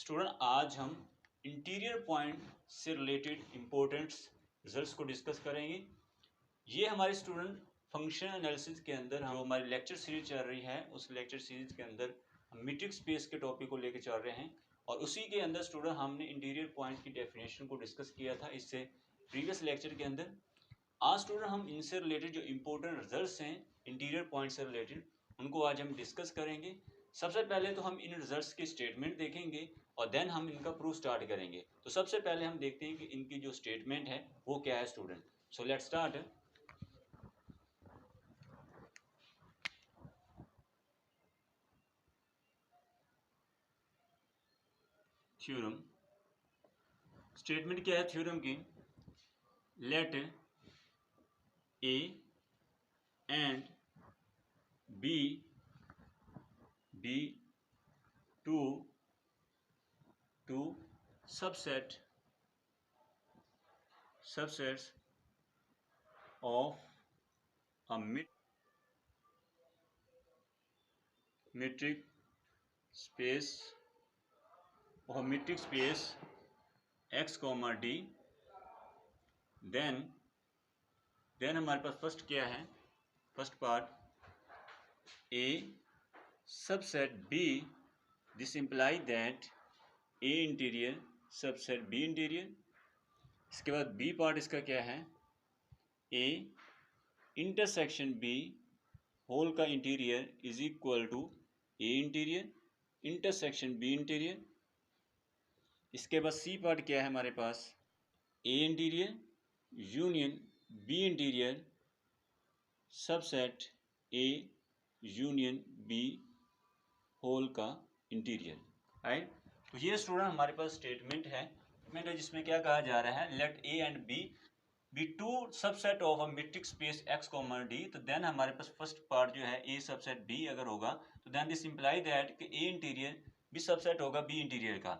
Student आज हम interior point से रिलेटेड इम्पोर्टेंट रिजल्ट्स को डिस्कस करेंगे। ये हमारे स्टूडेंट फंक्शन एनालिसिस के अंदर जो हमारी लेक्चर सीरीज चल रही है उस लेक्चर सीरीज के अंदर हम मीट्रिक स्पेस के टॉपिक को लेकर चल रहे हैं और उसी के अंदर स्टूडेंट हमने इंटीरियर पॉइंट की डेफिनेशन को डिस्कस किया था इससे प्रीवियस लेक्चर के अंदर। आज स्टूडेंट हम इनसे रिलेटेड जो इम्पोर्टेंट रिजल्ट्स हैं इंटीरियर पॉइंट से रिलेटेड उनको आज हम डिस्कस करेंगे। सबसे पहले तो हम इन रिजल्ट्स के स्टेटमेंट देखेंगे और देन हम इनका प्रूफ स्टार्ट करेंगे। तो सबसे पहले हम देखते हैं कि इनकी जो स्टेटमेंट है वो क्या है student. So let's start. Theorem statement क्या है थ्योरम की। Let A and B be two subsets of a metric space x comma d। then हमारे पास फर्स्ट क्या है, first part a subset b, this imply that a interior subset b interior. इसके बाद b part इसका क्या है, a intersection b whole का interior is equal to a interior intersection b interior. इसके बाद c पार्ट क्या है हमारे पास, a interior union b interior subset a union b whole का इंटीरियर। राइट, तो ये स्टूडेंट हमारे पास स्टेटमेंट है जिसमें क्या कहा जा रहा है, let a and b be two subset of a metric space x comma d। तो देन हमारे पास फर्स्ट पार्ट जो है a सबसेट b अगर होगा तो देन दिस इंप्लाई दैट कि a इंटीरियर b सबसेट होगा b इंटीरियर का।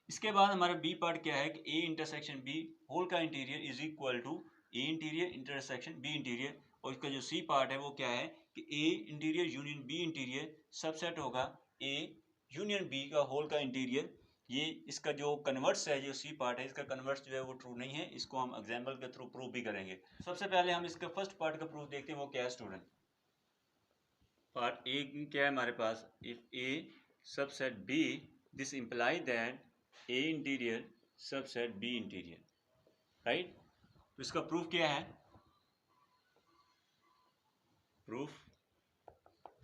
इसके बाद हमारा b पार्ट क्या है कि a इंटरसेक्शन b होल का interior is equal to a interior intersection b interior. और इसका जो c पार्ट है वो क्या है कि a interior union b interior subset होगा a यूनियन b का होल का इंटीरियर। ये इसका जो कन्वर्ट्स है, जो सी पार्ट है, इसका कन्वर्ट्स जो है वो ट्रू नहीं है। इसको हम एग्जाम्पल के थ्रू प्रूव भी करेंगे। सबसे पहले हम इसका फर्स्ट पार्ट का प्रूफ देखते हैं, वो क्या है स्टूडेंट। पार्ट ए क्या है हमारे पास, if A subset B this imply that A interior subset B interior. Right, तो इसका प्रूफ क्या है, प्रूफ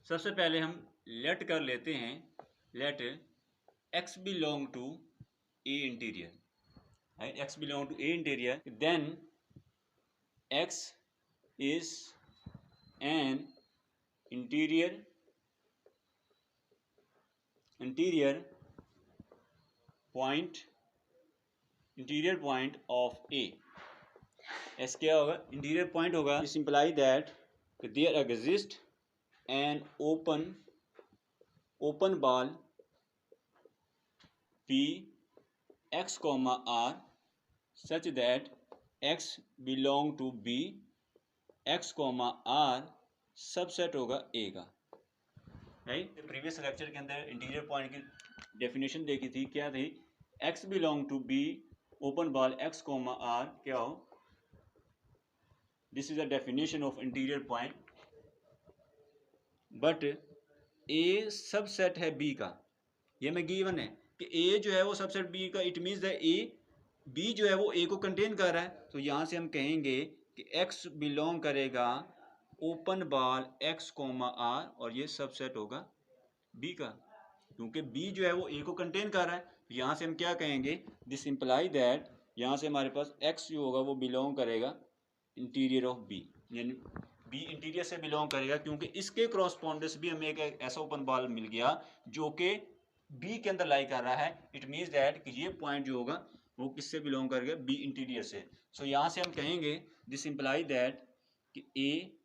सबसे पहले हम लेट कर लेते हैं, late x belong to A interior, right? X belong to A interior, then x is an interior point of A। S क्या होगा, इंटीरियर पॉइंट होगा। This imply that there exist an open ball P x comma R such that x belong to B, x comma R subset होगा A का। Right, previous lecture के अंदर interior point की definition देखी थी, क्या थी, x belong to B open ball x comma R क्या हो, this is a definition of interior point. But A subset है B का, ये में गिवन है कि ए जो है वो सबसेट बी का, it means that A B जो है वो ए को कंटेन कर रहा है। तो यहाँ से हम कहेंगे कि एक्स बिलोंग करेगा open ball X comma R और ये सबसेट होगा बी का, क्योंकि बी जो है वो ए को कंटेन कर रहा है। तो यहाँ से हम क्या कहेंगे, दिस इंप्लाई दैट यहाँ से हमारे पास एक्स जो होगा वो बिलोंग करेगा इंटीरियर ऑफ बी, यानी बी इंटीरियर से बिलोंग करेगा, क्योंकि इसके क्रॉसपोंडेंस भी हमें एक ऐसा ओपन बॉल मिल गया जो कि बी के अंदर लाई कर रहा है। इट मीन्स दैट कि ये पॉइंट जो होगा वो किससे बिलोंग करेगा, बी इंटीरियर से। सो यहाँ से हम कहेंगे दिस इंप्लाई दैट कि A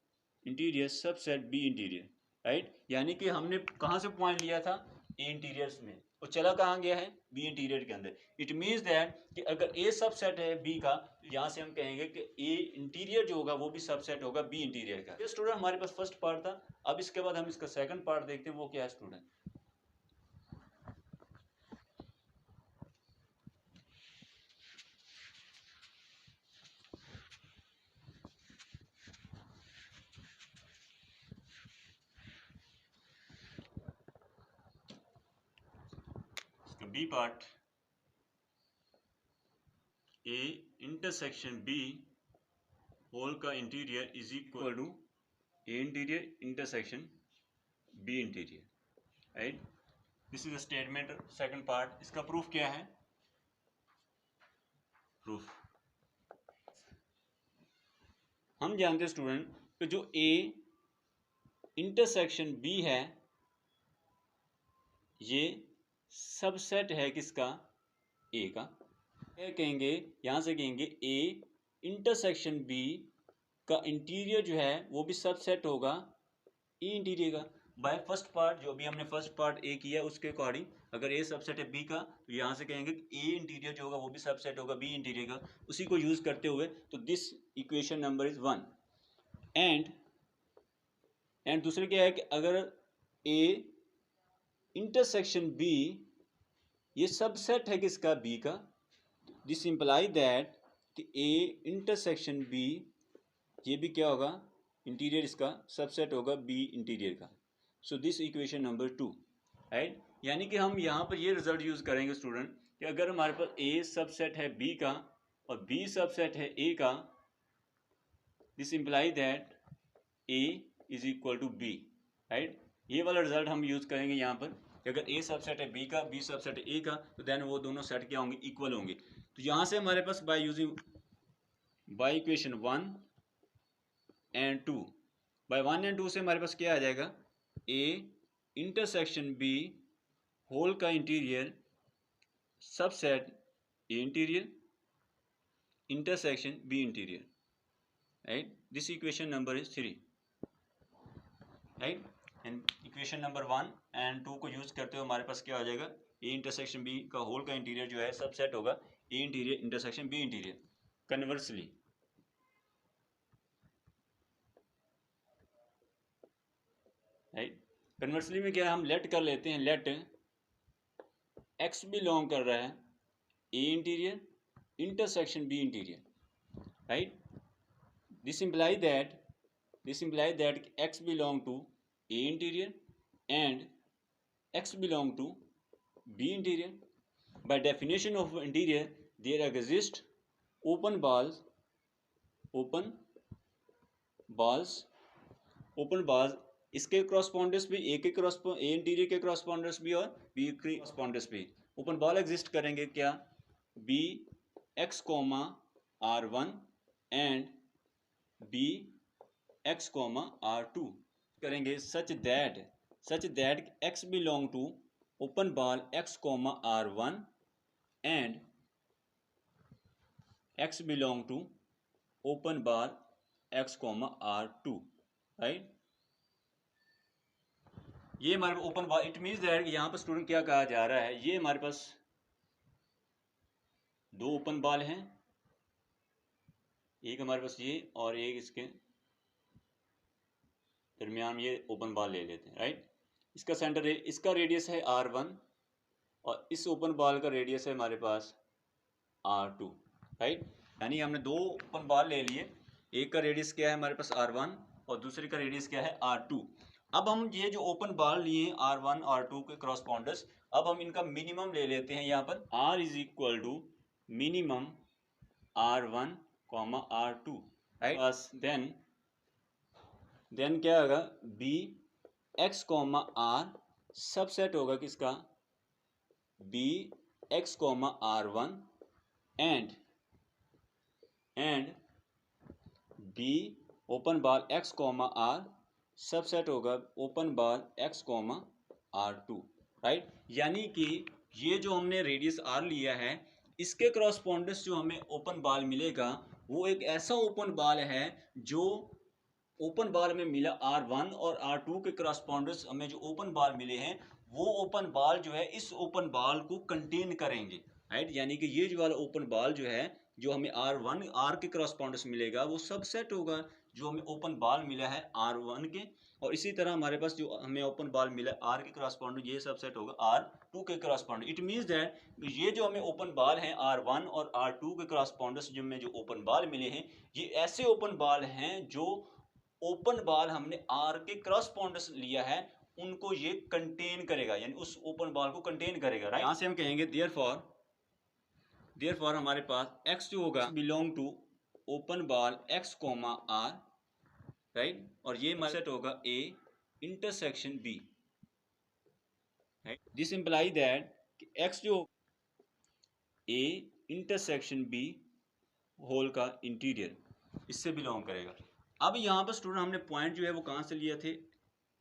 interior subset B interior. Right, यानी कि हमने कहाँ से पॉइंट लिया था, ए इंटीरियर्स में, और चला कहाँ गया है, बी इंटीरियर के अंदर। इट मीन्स दैट कि अगर ए सबसेट है बी का तो यहाँ से हम कहेंगे कि ए इंटीरियर जो होगा वो भी सबसेट होगा बी इंटीरियर का। ये स्टूडेंट हमारे पास फर्स्ट पार्ट था। अब इसके बाद हम इसका सेकंड पार्ट देखते हैं, वो क्या है student. B part A intersection B whole का interior is equal to A interior intersection B interior, right. This is a statement. Second part, इसका प्रूफ क्या है? प्रूफ हम जानते हैं स्टूडेंट कि जो ए इंटरसेक्शन बी है ये सबसेट है किसका? ए का। क्या कहेंगे? यहां से कहेंगे ए इंटरसेक्शन बी का इंटीरियर जो है वो भी सबसेट होगा ए इंटीरियर का। बाय फर्स्ट पार्ट, जो भी हमने फर्स्ट पार्ट ए किया उसके अकॉर्डिंग, अगर ए सबसेट है बी का तो यहाँ से कहेंगे ए इंटीरियर जो होगा वो भी सबसेट होगा बी इंटीरियर का। उसी को यूज करते हुए तो this equation number is 1। And दूसरे क्या है कि अगर ए इंटरसेक्शन बी ये सबसेट है किसका? बी का। दिस इंप्लाई दैट कि ए इंटरसेक्शन बी ये भी क्या होगा? इंटीरियर इसका सबसेट होगा बी इंटीरियर का। सो दिस इक्वेशन नंबर 2, राइट। यानी कि हम यहाँ पर ये रिजल्ट यूज करेंगे स्टूडेंट कि अगर हमारे पास ए सबसेट है बी का और बी सबसेट है ए का, this imply that A is equal to B, right. ये वाला रिजल्ट हम यूज करेंगे यहाँ पर कि अगर ए सबसेट है बी का, बी सबसेट है ए का, तो देन वो दोनों सेट क्या होंगे? इक्वल होंगे। तो यहाँ से हमारे पास by using by equation 1 and 2, by 1 and 2 से हमारे पास क्या आ जाएगा? ए इंटरसेक्शन बी होल का interior subset A interior intersection B interior, right. This equation number is 3, right. And equation number 1 and 2 को यूज करते हुए हमारे पास क्या हो जाएगा? ए इंटरसेक्शन बी का होल का इंटीरियर जो है सबसेट होगा A interior intersection B interior. Conversely right, conversely में क्या है? हम लेट कर लेते हैं, लेट एक्स बिलोंग कर रहा है A interior intersection B interior, right. This imply that X belong to A interior and X belong to B interior. By definition of interior there exist open balls इसके क्रॉसपॉन्डेंस भी ए interior के क्रॉसपॉन्डेंस भी और B के क्रॉसपॉन्डेंस भी ओपन बॉल एग्जिस्ट करेंगे क्या? B X comma R1 and B X comma R2 करेंगे such that X belong to open ball X comma R1 and X belong to open ball X comma R2, right. ये हमारे open ball, it means that यहाँ पर student क्या कहा जा रहा है? ये हमारे पास दो ओपन बॉल हैं, एक हमारे पास ये और एक इसके दरमियान ये ओपन बॉल ले लेते हैं, राइट। इसका सेंटर है, इसका रेडियस है R1 और इस ओपन बॉल का रेडियस है हमारे पास R2, राइट। यानी हमने दो ओपन बॉल ले लिए, एक का रेडियस क्या है हमारे पास R1 और दूसरे का रेडियस क्या है R2। अब हम ये जो ओपन बॉल लिए R1 R2 के क्रॉसपॉन्डर्स, अब हम इनका मिनिमम ले लेते हैं। यहाँ पर R is equal to minimum R1 R2, right. बस देन क्या होगा? बी एक्स R सबसेट होगा किसका? B X R1 and B open ball X R subset होगा open ball X R2, right. यानी कि ये जो हमने रेडियस R लिया है इसके क्रॉसपॉन्डेंस जो हमें ओपन बॉल मिलेगा वो एक ऐसा ओपन बॉल है जो ओपन बॉल में मिला R1 और R2 के क्रॉसपॉन्डेंस हमें जो ओपन बॉल मिले हैं वो ओपन बॉल जो है इस ओपन बॉल को कंटेन करेंगे, राइट। यानी कि ये जो वाला ओपन बॉल जो है जो हमें R1 R के क्रॉसपॉन्डेंस मिलेगा वो सबसेट होगा जो हमें ओपन बॉल मिला है R1 के, और इसी तरह हमारे पास जो हमें ओपन बॉल मिला R के क्रॉसपॉन्डेंट ये सबसेट होगा R2 के क्रॉसपॉन्डेंट। इट मीन्स दैट ये जो हमें ओपन बॉल हैं R1 और R2 के क्रॉसपॉन्डेंट्स जो हमें जो ओपन बॉल मिले हैं ये ऐसे ओपन बॉल हैं जो ओपन बॉल हमने R के क्रॉसपॉन्डेंस लिया है उनको ये कंटेन करेगा, यानी उस ओपन बॉल को कंटेन करेगा, राइट। यहाँ से हम कहेंगे देयरफॉर हमारे पास x जो होगा belong to open ball x comma r, right. और ये सेट होगा a intersection b, right. This imply that x जो a इंटरसेक्शन b होल का इंटीरियर इससे बिलोंग करेगा। अब यहाँ पर स्टूडेंट हमने पॉइंट जो है वो कहाँ से लिया थे,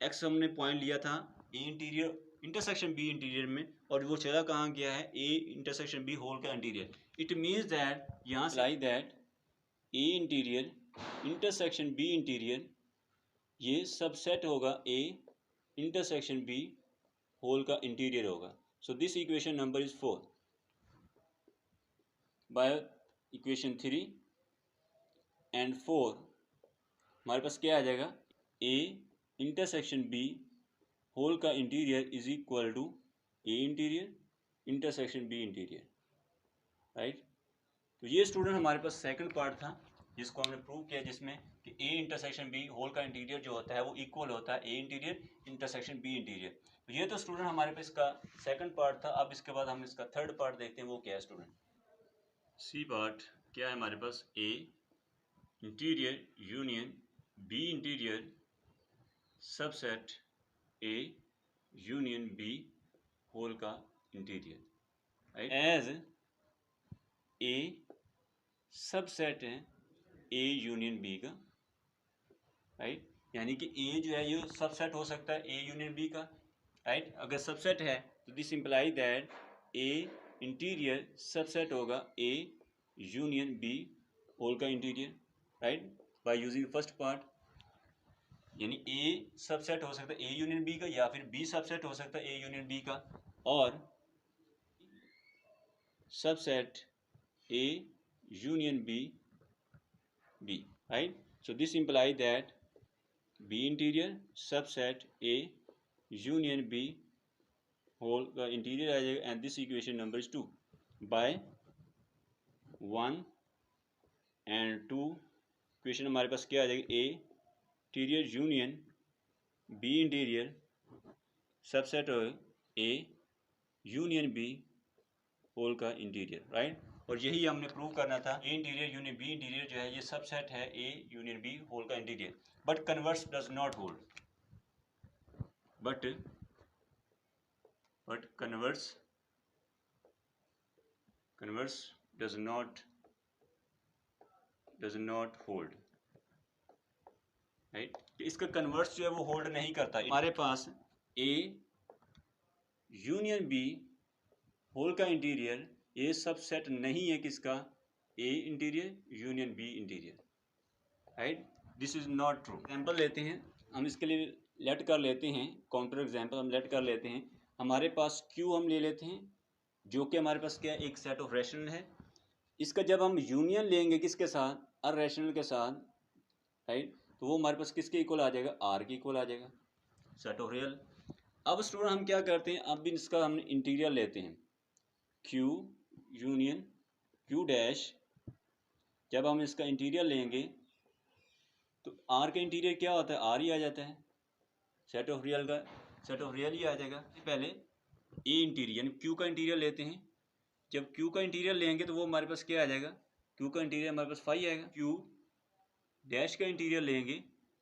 x हमने पॉइंट लिया था a interior intersection b interior में, और वो चला कहाँ गया है a इंटरसेक्शन b होल का इंटीरियर। इट मीन्स दैट यहाँ से like that a interior intersection b interior ये सबसेट होगा a इंटरसेक्शन b होल का इंटीरियर होगा। So this equation number is 4। By equation 3 and 4 हमारे पास क्या आ जाएगा, a इंटरसेक्शन b होल का interior is equal to a interior intersection b interior, right. तो ये स्टूडेंट हमारे पास सेकंड पार्ट था जिसको हमने प्रूव किया, जिसमें कि a इंटरसेक्शन b होल का इंटीरियर जो होता है वो इक्वल होता है a interior intersection b interior. तो ये तो स्टूडेंट हमारे पास इसका सेकंड पार्ट था। अब इसके बाद हम इसका थर्ड पार्ट देखते हैं, वो क्या है स्टूडेंट। सी पार्ट क्या है हमारे पास, a interior union b interior subset a union b whole का interior, right. As a subset है a यूनियन b का, राइट। यानी कि a जो है ये सबसेट हो सकता है a यूनियन b का, राइट। अगर सबसेट है तो this imply that a interior subset होगा a यूनियन b होल का interior, right. By using first part, यानी a सबसेट हो सकता है a यूनियन b का, या फिर b सबसेट हो सकता है a यूनियन b का, और subset a union b, right? So this imply that b interior subset a union b whole का इंटीरियर आ जाएगा, and this equation number is 2 by 1 and 2 equation हमारे पास क्या आ जाएगा, a interior union b interior subset हो a union b whole का इंटीरियर, राइट। और यही हमने प्रूव करना था, A interior union B interior जो है ये सबसेट है ए यूनियन बी होल का interior, but converse does not hold, but converse does not hold, right. इसका कन्वर्स जो है वो होल्ड नहीं करता। हमारे पास ए यूनियन बी होल का इंटीरियर ये सबसेट नहीं है किसका, A interior union B interior, right. This is not true. Example लेते हैं हम, इसके लिए लेट कर लेते हैं काउंटर एग्जाम्पल हम लेट कर लेते हैं। हमारे पास क्यू हम ले लेते हैं जो कि हमारे पास क्या है, एक सेट ऑफ रैशनल है। इसका जब हम यूनियन लेंगे किसके साथ, अर रैशनल के साथ, राइट, तो वो हमारे पास किसके इक्वल आ जाएगा, आर के इक्वल आ जाएगा, सेट ऑफ रियल। अब स्टूडेंट हम क्या करते हैं, अब भी इसका हम इंटीरियर लेते हैं, क्यू यूनियन क्यू डैश, जब हम इसका इंटीरियर लेंगे तो आर का इंटीरियर क्या होता है, आर ही आ जाता है, सेट ऑफ रियल का सेट ऑफ रियल ही आ जाएगा। पहले ए इंटीरियर यानी क्यू का इंटीरियर लेते हैं, जब क्यू का इंटीरियर लेंगे तो वो हमारे पास क्या आ जाएगा, क्यू का इंटीरियर हमारे पास 5 आएगा। क्यू डैश का इंटीरियर लेंगे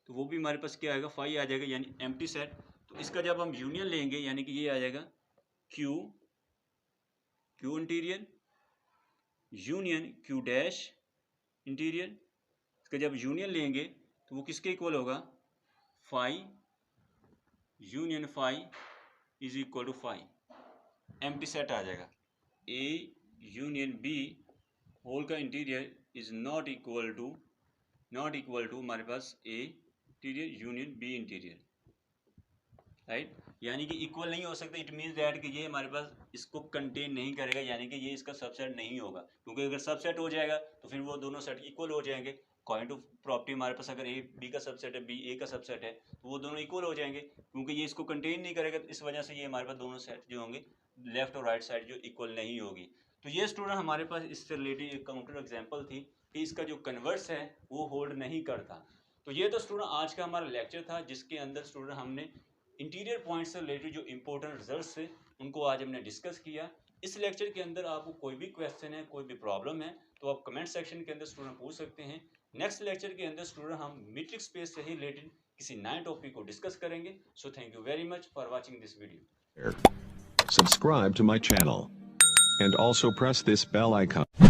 तो वो भी हमारे पास क्या आएगा, 5 आ जाएगा, यानी एम्प्टी सेट। तो इसका जब हम यूनियन लेंगे यानी कि ये आ जाएगा Q interior union Q dash interior. इसका जब यूनियन लेंगे तो वो किसके इक्वल होगा, 5 union 5 is equal to 5, empty set आ जाएगा। ए यूनियन बी होल का interior is not equal to हमारे पास A interior union B interior, right. यानी कि इक्वल नहीं हो सकता। इट मीन्स दैट कि ये हमारे पास इसको कंटेन नहीं करेगा, यानी कि ये इसका सबसेट नहीं होगा, क्योंकि अगर सबसेट हो जाएगा तो फिर वो दोनों सेट इक्वल हो जाएंगे। अकॉर्डिंग टू प्रॉपर्टी हमारे पास अगर ए बी का सबसेट है, बी ए का सबसेट है, तो वो दोनों इक्वल हो जाएंगे, क्योंकि ये इसको कंटेन नहीं करेगा। इस वजह से ये हमारे पास दोनों सेट जो होंगे लेफ्ट और राइट साइड जो इक्वल नहीं होगी। तो ये स्टूडेंट हमारे पास इससे रिलेटेड एक काउंटर एग्जाम्पल थी कि इसका जो कन्वर्स है वो होल्ड नहीं करता। तो ये तो स्टूडेंट आज का हमारा लेक्चर था, जिसके अंदर स्टूडेंट हमने इंटीरियर पॉइंट से रिलेटेड जो इंपॉर्टेंट रिजल्ट्स थे उनको आज हमने डिस्कस किया। इस लेक्चर के अंदर आपको कोई भी क्वेश्चन है, कोई भी प्रॉब्लम है तो आप कमेंट सेक्शन के अंदर स्टूडेंट पूछ सकते हैं। नेक्स्ट लेक्चर के अंदर स्टूडेंट हम मीट्रिक स्पेस से ही रिलेटेड किसी नए टॉपिक को डिस्कस करेंगे। So thank you very much for watching this video. Subscribe to my channel and also press this bell icon.